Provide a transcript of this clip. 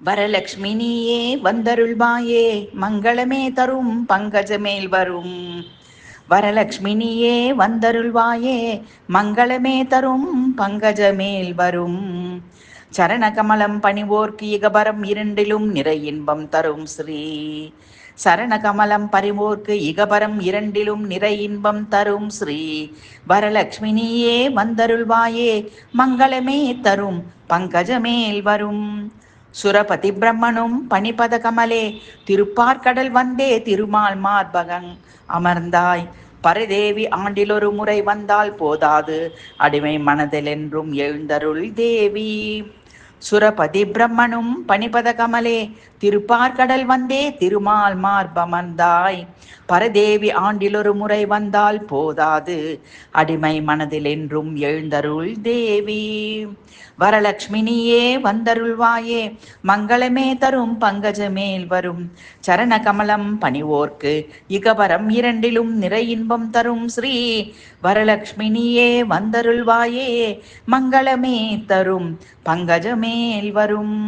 வரலக்ஷ்மினியே வந்தருள்வாயே, மங்களமே தரும் பங்கஜமேல் வரும். வரலக்ஷ்மினியே வந்தருள்வாயே, மங்களமே தரும் பங்கஜமேல் வரும். சரணகமலம் பணிவோர்க்கு இகபரம் இரண்டிலும் நிறை இன்பம் தரும் ஸ்ரீ. சரணகமலம் பறிவோர்க்கு இகபரம் இரண்டிலும் நிறை இன்பம் தரும் ஸ்ரீ. வரலக்ஷ்மினியே வந்தருள்வாயே, மங்களமே தரும் பங்கஜமேல் வரும். சுரபதி பிரம்மனும் பணிபத கமலே, திருப்பார்கடல் வந்தே திருமால் மார்பகங் அமர்ந்தாய். பரதேவி ஆண்டிலொரு முறை வந்தால் போதாது, அடிமை மனதில் என்றும் எழுந்தருள் தேவி. சுரபதி பிரம்மனும் பணிபத கமலே, திருப்பார்கடல் வந்தே திருமால் மார்பமர்ந்தாய். பரதேவி ஆண்டிலொரு முறை வந்தால் போதாது, அடிமை மனதில் என்றும் எழுந்தருள் தேவி. வரலக்ஷ்மினியே வந்தருள்வாயே, மங்களமே தரும் பங்கஜமேல் வரும். சரண கமலம் பணிவோர்க்கு இகபரம் இரண்டிலும் நிறை இன்பம் தரும் ஸ்ரீ. வரலக்ஷ்மினியே வந்தருள்வாயே, மங்களமே தரும் பங்கஜமேல் வரும்.